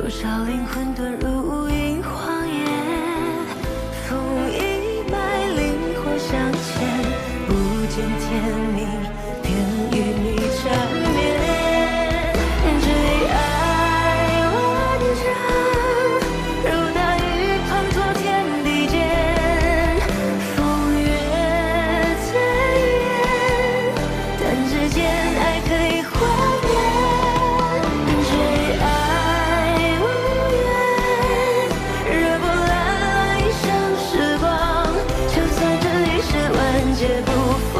多少灵魂遁入一荒野，风一脉，灵火相牵，不见天明，便与你缠绵。只爱万丈，如大雨滂沱天地间，风月最远，弹指间爱可以幻灭。只爱无缘，热波澜澜一生时光，就算这一世万劫不复，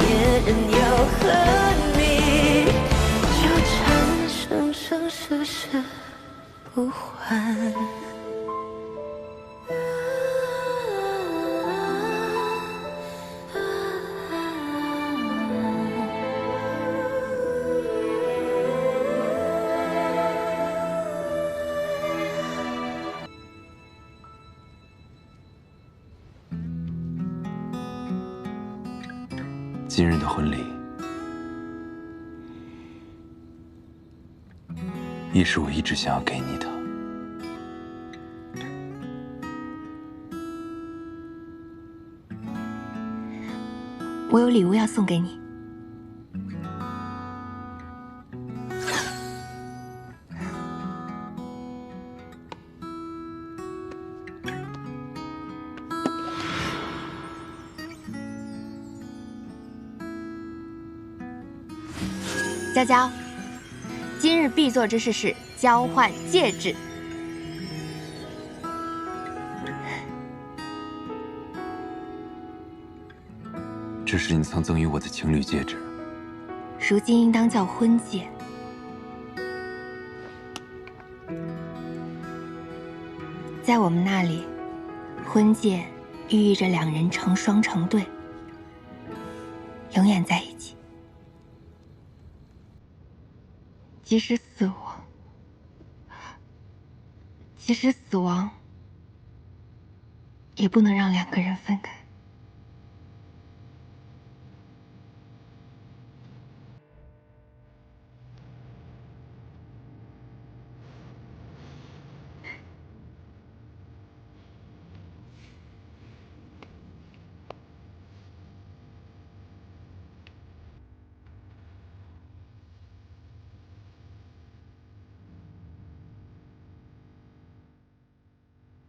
也仍要和你纠缠，生生世世不还。今日的婚礼，也是我一直想要给你的。我有礼物要送给你。娇娇，今日必做之事是交换戒指。这是你曾赠予我的情侣戒指，如今应当叫婚戒。在我们那里，婚戒寓意着两人成双成对，永远在一起。即使死亡，也不能让两个人分开。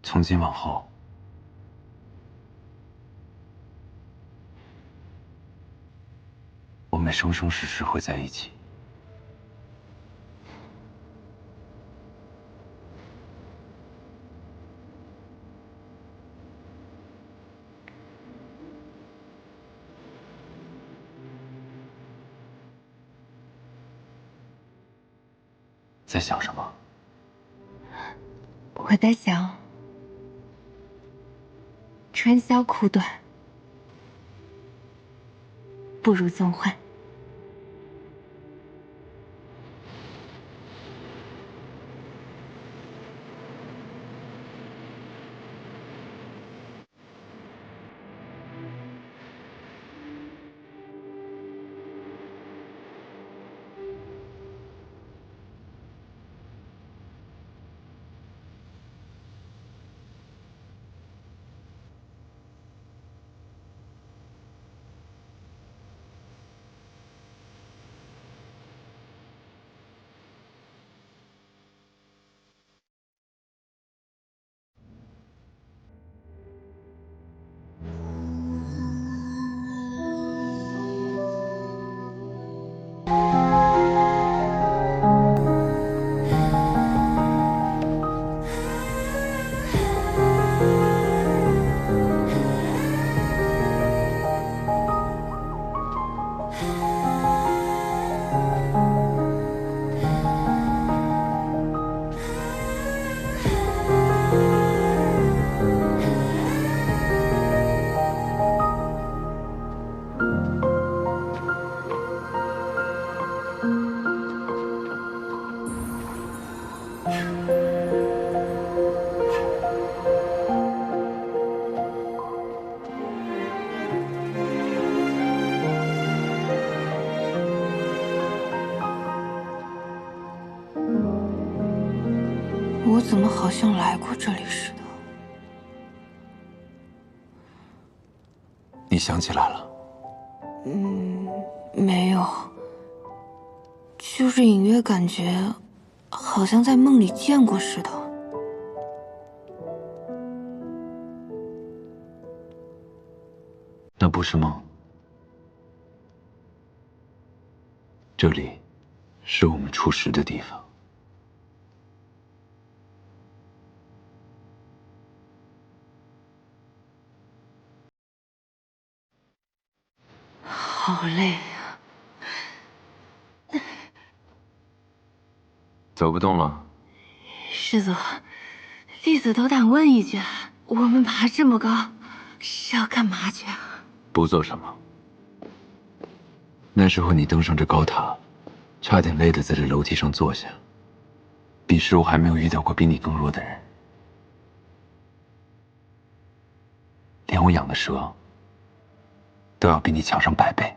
从今往后，我们生生世世会在一起。在想什么？我在想，春宵苦短，不如纵欢。我怎么好像来过这里似的？你想起来了？没有，就是隐约感觉，好像在梦里见过似的。那不是梦，这里是我们初识的地方。好累呀！走不动了？世子，弟子斗胆问一句，我们爬这么高，是要干嘛去啊？不做什么。那时候你登上这高塔，差点累得在这楼梯上坐下。彼时我还没有遇到过比你更弱的人，连我养的蛇都要比你强上100倍。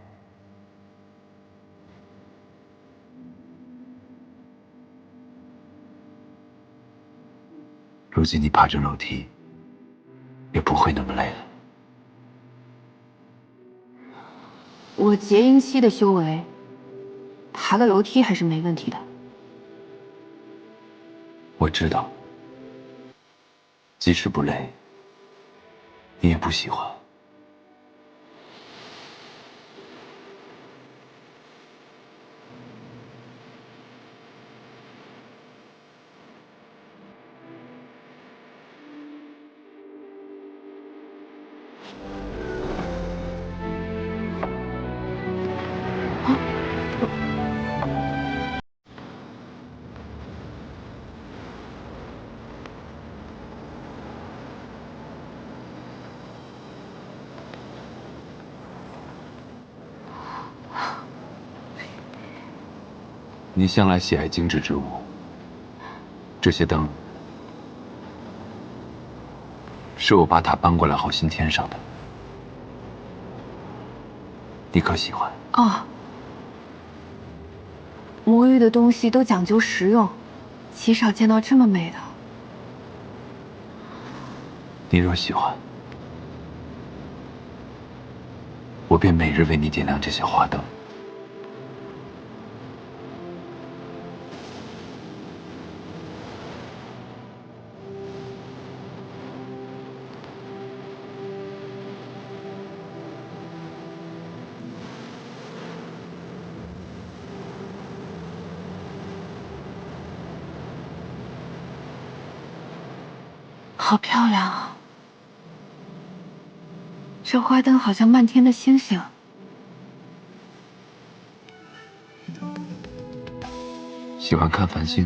如今你爬着楼梯，也不会那么累了。我结阴期的修为，爬个楼梯还是没问题的。我知道，即使不累，你也不喜欢。你向来喜爱精致之物，这些灯是我把塔搬过来好心添上的，你可喜欢？哦，魔域的东西都讲究实用，极少见到这么美的。你若喜欢，我便每日为你点亮这些花灯。好漂亮啊！这花灯好像漫天的星星。喜欢看繁星？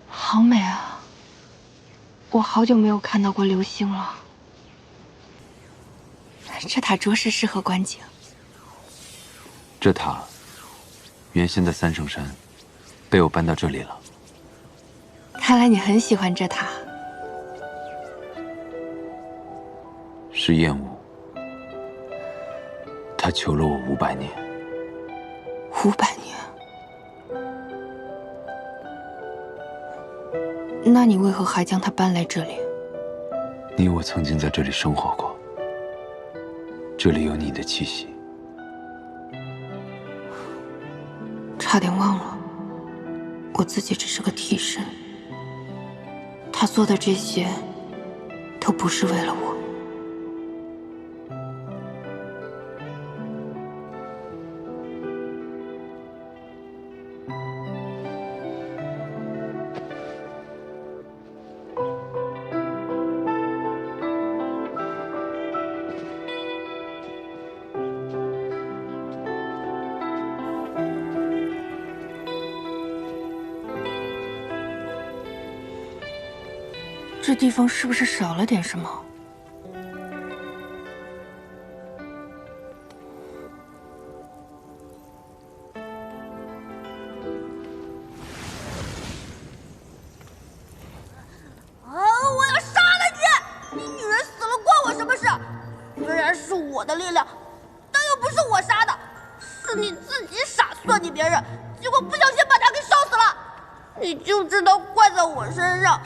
好美啊！我好久没有看到过流星了。这塔着实适合观景。这塔原先在三圣山，被我搬到这里了。看来你很喜欢这塔。是厌恶，他求了我500年。500年？那你为何还将它搬来这里？你我曾经在这里生活过，这里有你的气息。差点忘了，我自己只是个替身。他做的这些，都不是为了我。这地方是不是少了点什么？我的力量，但又不是我杀的，是你自己傻算计别人，结果不小心把他给烧死了。你就知道怪在我身上，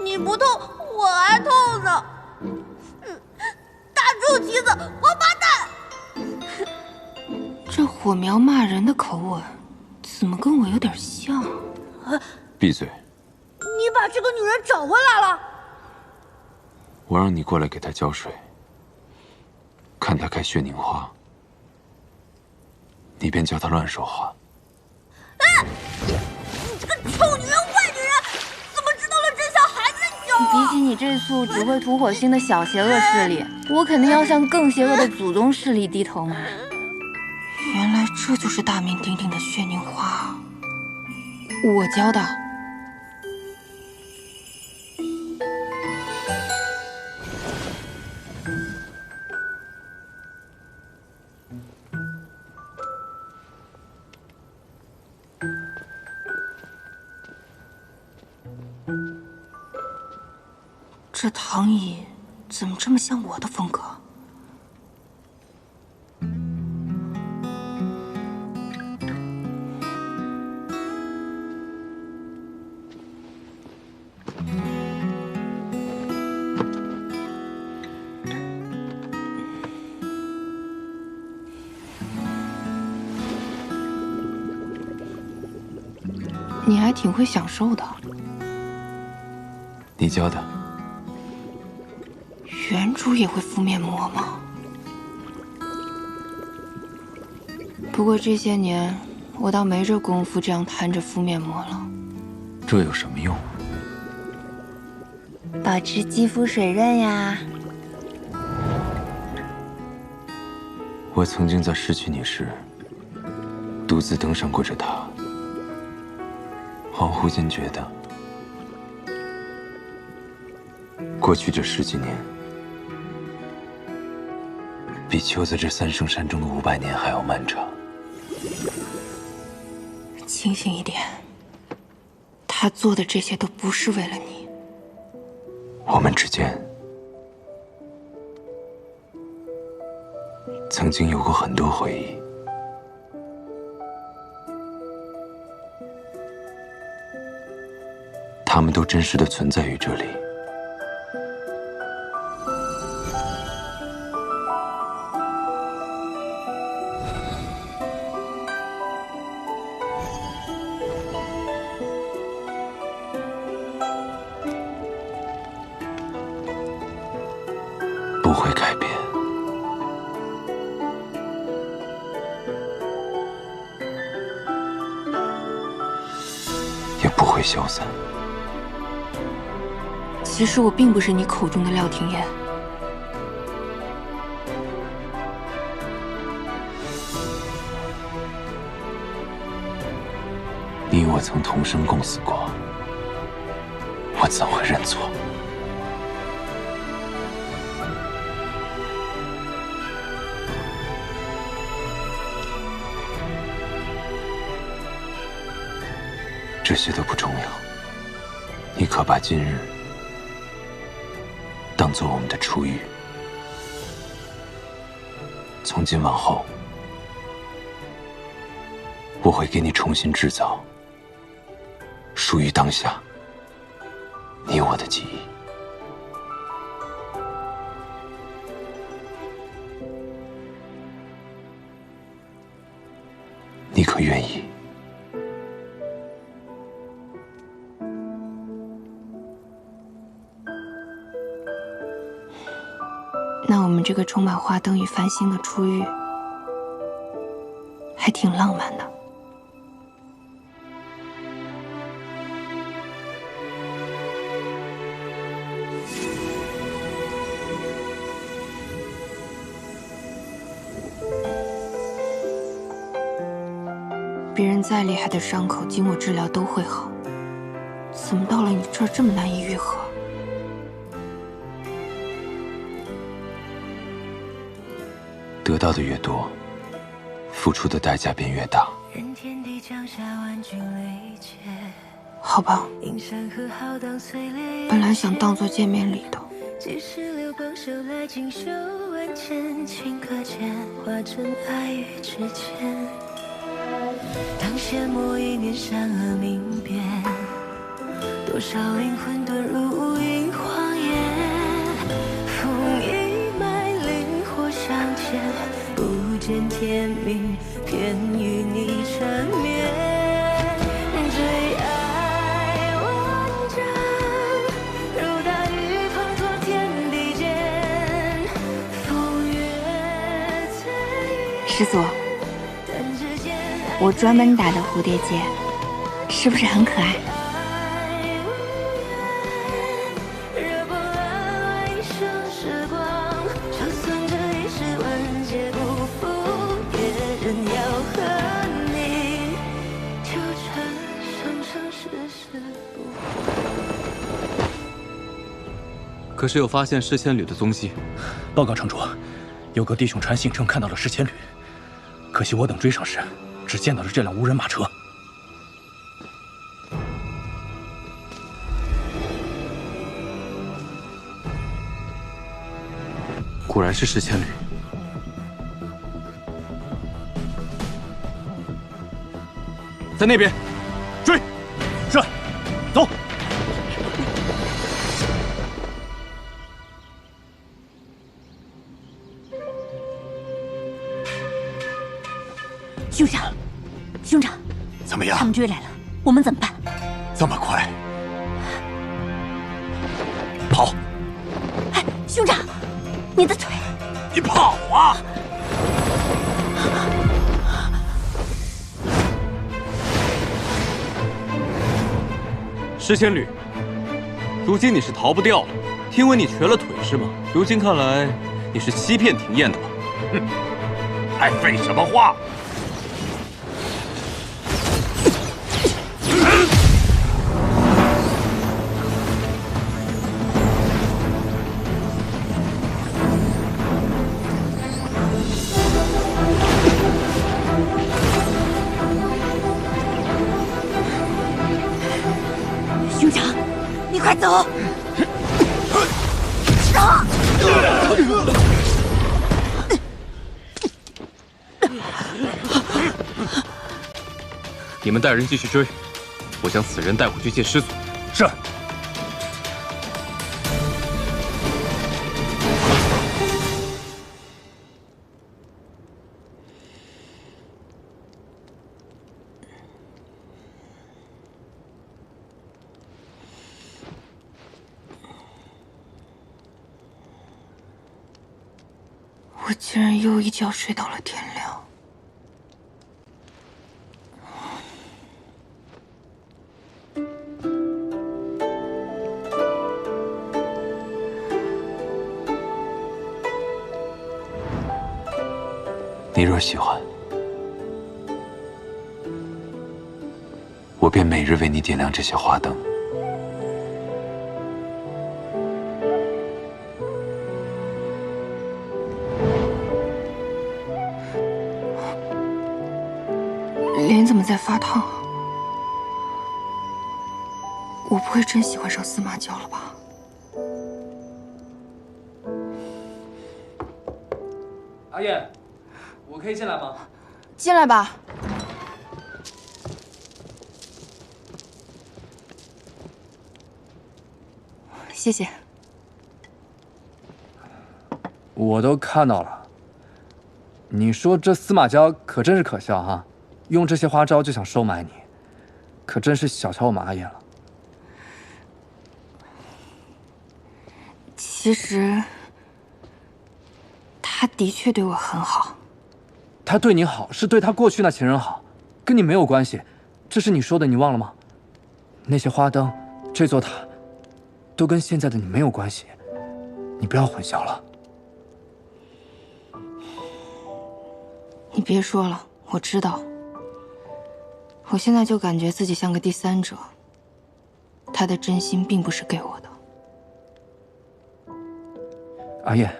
你不痛我还痛呢。大猪蹄子，王八蛋！这火苗骂人的口吻，怎么跟我有点像？闭嘴！你把这个女人找回来了？我让你过来给她浇水，看她开血凝花，你便叫她乱说话。你这个臭女人、坏女人，怎么知道了真相还在搅啊？比起你这簇只会吐火星的小邪恶势力，我肯定要向更邪恶的祖宗势力低头嘛。原来这就是大名鼎鼎的血凝花，我教的。这躺椅怎么这么像我的风格？你还挺会享受的。你教的。原主也会敷面膜吗？不过这些年，我倒没这功夫这样摊着敷面膜了。这有什么用？保持肌肤水润呀。我曾经在失去你时，独自登上过这塔。恍惚间觉得，过去这10几年，比囚在这三圣山中的500年还要漫长。清醒一点，他做的这些都不是为了你。我们之间曾经有过很多回忆，他们都真实的存在于这里。不会改变，也不会消散。其实我并不是你口中的廖廷烨。你我曾同生共死过，我怎会认错？这些都不重要，你可把今日当作我们的初遇。从今往后，我会给你重新制造属于当下你我的记忆。你可愿意？那我们这个充满花灯与繁星的初遇，还挺浪漫的。别人再厉害的伤口，经我治疗都会好，怎么到了你这儿这么难以愈合？得到的越多，付出的代价便越大。好吧，本来想当做见面礼的，间，顷刻间化成爱与之间。当羡慕一念善恶明辨，多少灵魂遁入一谎言。风一脉，灵火相见，不见天明，偏与你缠绵。最爱万丈，如大雨滂沱天地间。风月醉，师祖，我专门打的蝴蝶结，是不是很可爱？惹不来一生时光，就算这一世万劫不复，也仍要和你纠缠生生世世不悔。可是有发现释千缕的踪迹。报告城主，有个弟兄传信称看到了释千缕，可惜我等追上时，只见到了这辆无人马车。果然是释千缕。在那边，追！是，走。兄长，兄长，怎么样？他们追来了，我们怎么办？这么快？跑！哎，兄长，你的腿！你跑啊！释千缕，如今你是逃不掉了。听闻你瘸了腿是吗？如今看来，你是欺骗廷砚的吧？哼，还废什么话！兄长，你快走！你们带人继续追，我将此人带回去见师祖。是。我竟然又一觉睡到了天亮。你若喜欢，我便每日为你点亮这些花灯。脸怎么在发烫啊？我不会真喜欢上司马娇了吧？阿燕，我可以进来吗？进来吧。谢谢。我都看到了。你说这司马娇可真是可笑哈，用这些花招就想收买你，可真是小瞧我们阿燕了。其实，他的确对我很好。他对你好，是对他过去那情人好，跟你没有关系。这是你说的，你忘了吗？那些花灯，这座塔，都跟现在的你没有关系。你不要混淆了。你别说了，我知道。我现在就感觉自己像个第三者，他的真心并不是给我的。阿燕，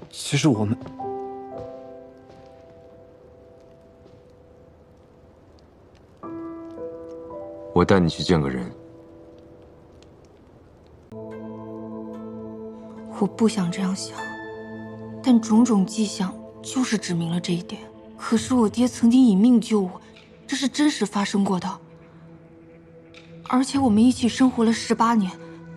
其实我们……我带你去见个人。我不想这样想，但种种迹象就是指明了这一点。可是我爹曾经以命救我，这是真实发生过的。而且我们一起生活了18年，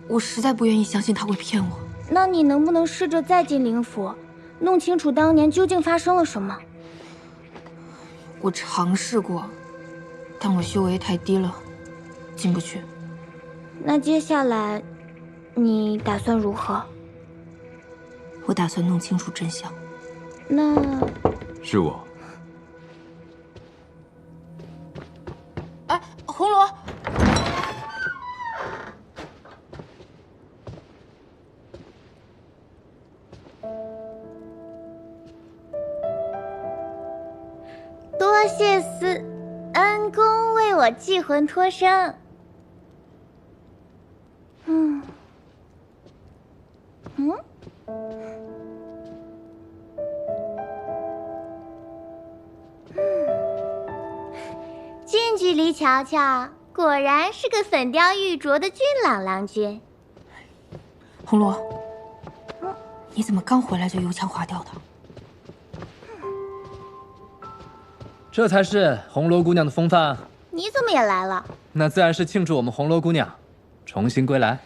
我实在不愿意相信他会骗我。那你能不能试着再进灵府，弄清楚当年究竟发生了什么？我尝试过，但我修为太低了，进不去。那接下来，你打算如何？我打算弄清楚真相。那是我。哎，红罗。多谢司恩公为我祭魂托生。近距离瞧瞧，果然是个粉雕玉琢的俊朗郎君。红罗，你怎么刚回来就油腔滑调的？这才是红罗姑娘的风范。你怎么也来了？那自然是庆祝我们红罗姑娘重新归来。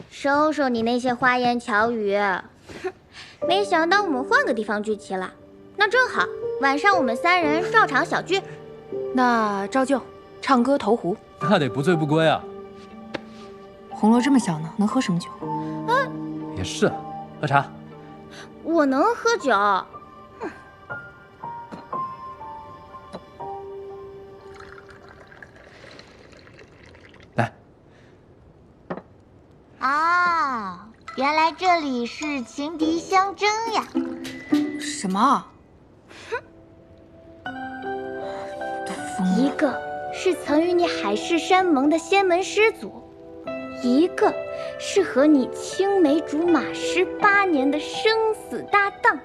收收你那些花言巧语。哼，没想到我们换个地方聚齐了。那正好，晚上我们3人照常小聚。那照旧，唱歌投壶。那得不醉不归啊。红罗这么小呢，能喝什么酒？也是，喝茶。我能喝酒。来。啊，原来这里是情敌相争呀！什么？一个是曾与你海誓山盟的仙门师祖，一个是和你青梅竹马18年的生死搭档。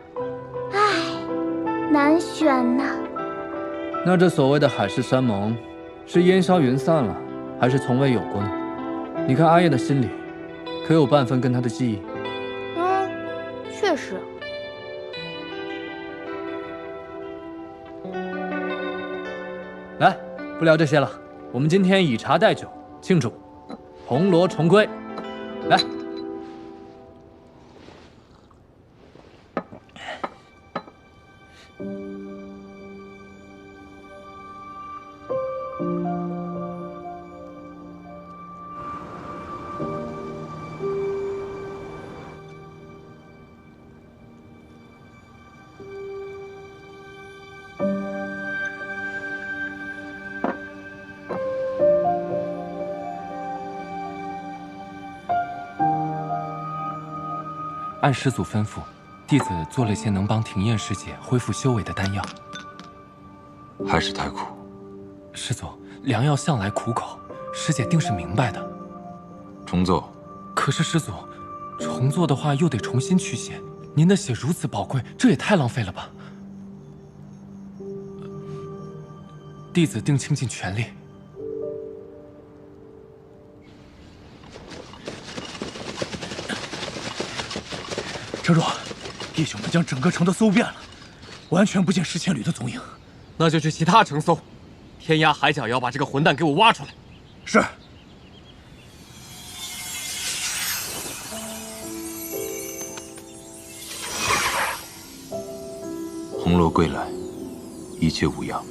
唉，难选呐。那这所谓的海誓山盟，是烟消云散了，还是从未有过呢？你看阿叶的心里，可有半分跟他的记忆？确实。来，不聊这些了，我们今天以茶代酒，庆祝红罗重归。来。按师祖吩咐，弟子做了些能帮庭燕师姐恢复修为的丹药。还是太苦。师祖，良药向来苦口，师姐定是明白的。重做。可是师祖，重做的话又得重新取血，您的血如此宝贵，这也太浪费了吧。弟子定倾尽全力。城主，弟兄们将整个城都搜遍了，完全不见石千旅的踪影。那就去其他城搜，天涯海角也要把这个混蛋给我挖出来。是。红罗归来，一切无恙。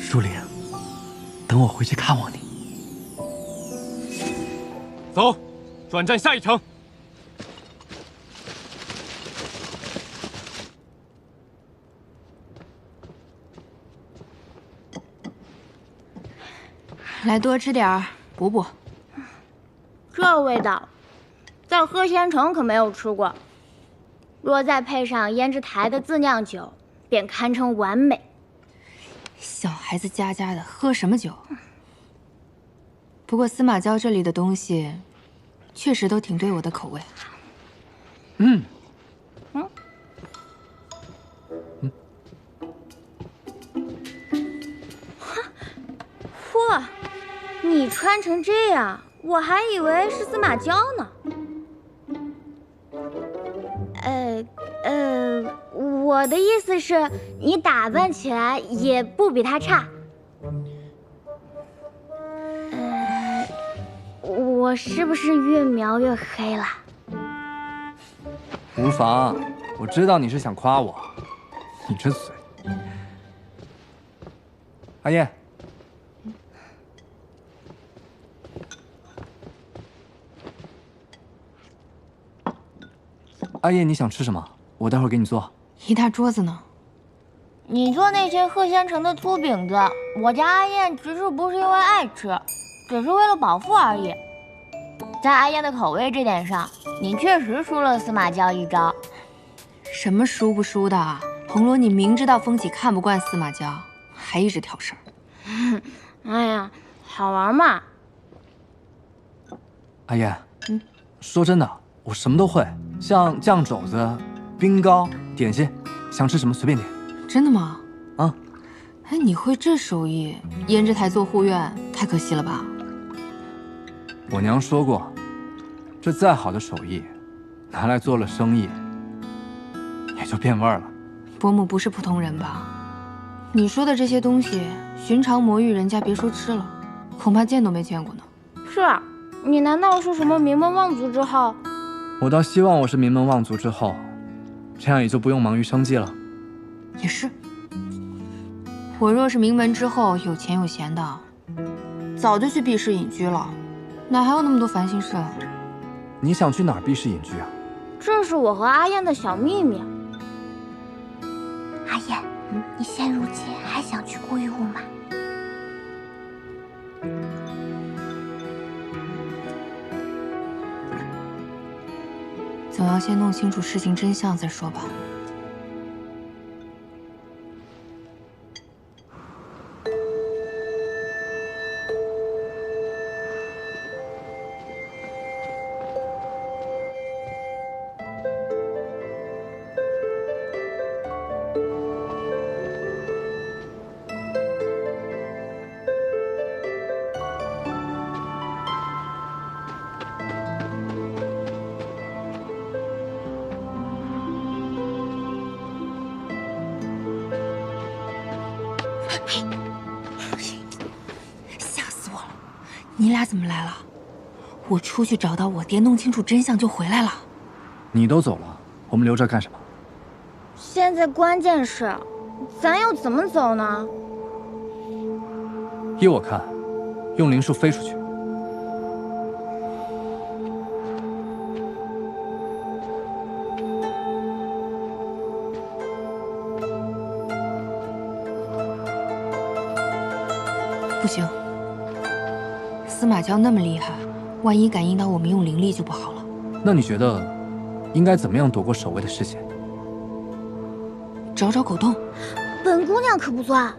树灵，等我回去看望你。走，转战下一城。来多吃点儿，补补。这味道，在喝仙城可没有吃过。若再配上胭脂台的自酿酒，便堪称完美。小孩子家家的，喝什么酒？不过司马郊这里的东西，确实都挺对我的口味。嚯，你穿成这样，我还以为是司马郊呢。我的意思是，你打扮起来也不比他差。我是不是越描越黑了？无妨，我知道你是想夸我，你这嘴。阿燕，阿燕，你想吃什么？我待会儿给你做。一大桌子呢。你做那些贺仙城的粗饼子，我家阿燕其实不是因为爱吃，只是为了饱腹而已。在阿燕的口味这点上，你确实输了司马娇一招。什么输不输的？红罗，你明知道风起看不惯司马娇，还一直挑事儿。哎呀，好玩嘛！阿燕，说真的，我什么都会，像酱肘子、冰糕、点心，想吃什么随便点。真的吗？啊，哎，你会这手艺，胭脂台做护院，太可惜了吧？我娘说过，这再好的手艺，拿来做了生意，也就变味儿了。伯母不是普通人吧？你说的这些东西，寻常魔域人家别说吃了，恐怕见都没见过呢。是啊，你难道是什么名门望族之后？我倒希望我是名门望族之后，这样也就不用忙于生计了。也是，我若是名门之后有钱有闲的，早就去避世隐居了，哪还有那么多烦心事啊？你想去哪儿避世隐居啊？这是我和阿燕的小秘密。阿燕，你现如今还想去过玉雾吗？总要先弄清楚事情真相再说吧。吓死我了！你俩怎么来了？我出去找到我爹，弄清楚真相就回来了。你都走了，我们留着干什么？现在关键是，咱要怎么走呢？依我看，用灵术飞出去。不行，司马娇那么厉害，万一感应到我们用灵力就不好了。那你觉得应该怎么样躲过守卫的视线？找找狗洞。本姑娘可不错啊。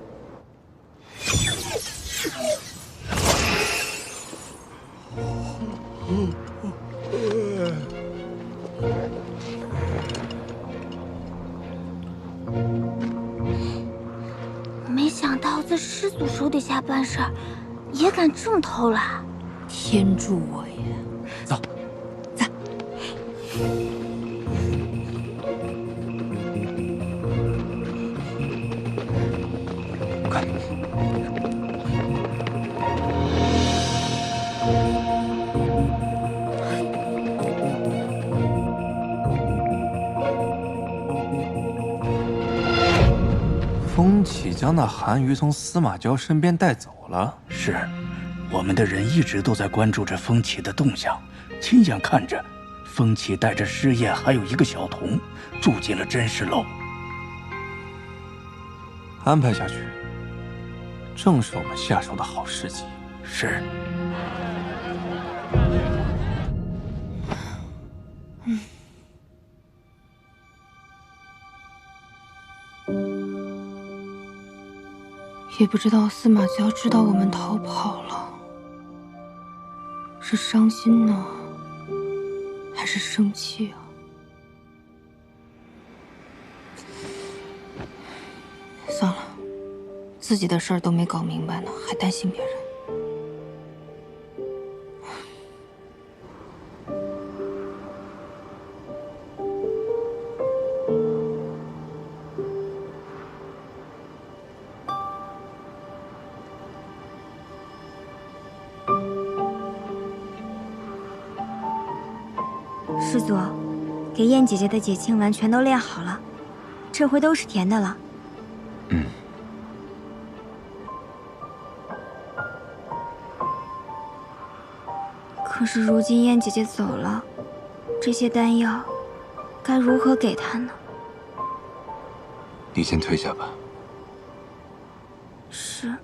没想到在师祖手底下办事儿，也敢这么偷懒。天助我也！走，走。快！风起将那韩瑜从司马娇身边带走了。是，我们的人一直都在关注着风起的动向，亲眼看着风起带着尸燕还有一个小童住进了真实楼。安排下去，正是我们下手的好时机。是。也不知道司马娇知道我们逃跑了，是伤心呢，还是生气啊？算了，自己的事儿都没搞明白呢，还担心别人。师祖，给燕姐姐的解清丸全都炼好了，这回都是甜的了。嗯。可是如今燕姐姐走了，这些丹药该如何给她呢？你先退下吧。是。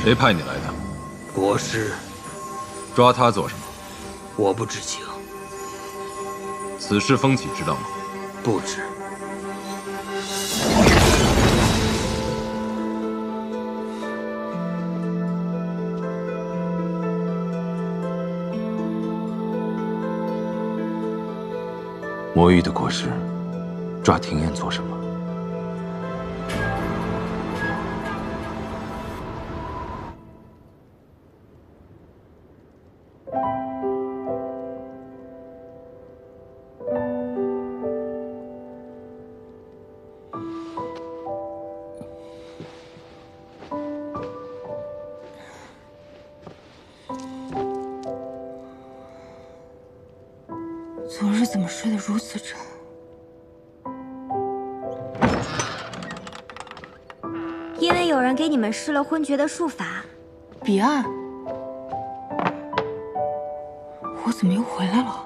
谁派你来的？国师。抓他做什么？我不知情。此事风起知道吗？不知。魔域的国师，抓庭燕做什么？昨日怎么睡得如此沉？因为有人给你们施了昏厥的术法。彼岸，我怎么又回来了？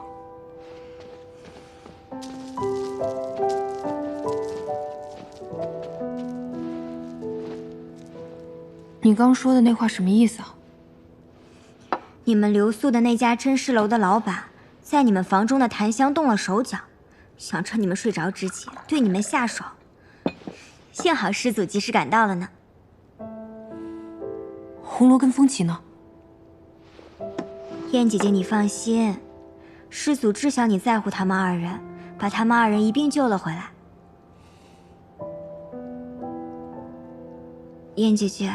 你刚说的那话什么意思啊？你们留宿的那家真尸楼的老板，在你们房中的檀香动了手脚，想趁你们睡着之前对你们下手。幸好师祖及时赶到了呢。红罗跟风起呢？燕姐姐，你放心，师祖知晓你在乎他们二人，把他们二人一并救了回来。燕姐姐，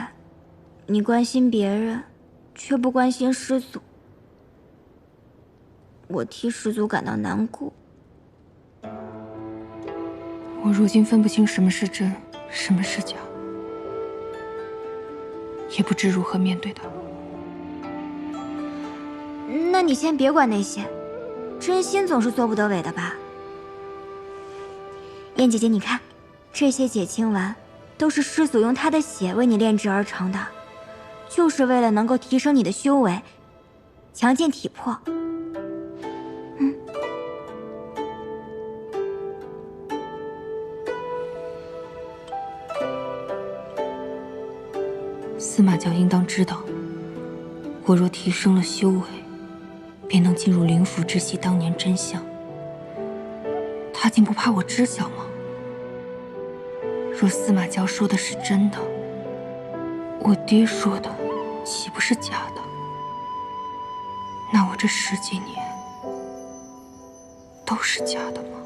你关心别人，却不关心师祖，我替师祖感到难过。我如今分不清什么是真，什么是假，也不知如何面对他。那你先别管那些，真心总是做不得伪的吧？燕姐姐，你看，这些解清丸都是师祖用他的血为你炼制而成的，就是为了能够提升你的修为，强健体魄。司马教应当知道，我若提升了修为，便能进入灵府知悉当年真相。他竟不怕我知晓吗？若司马教说的是真的，我爹说的岂不是假的？那我这10几年都是假的吗？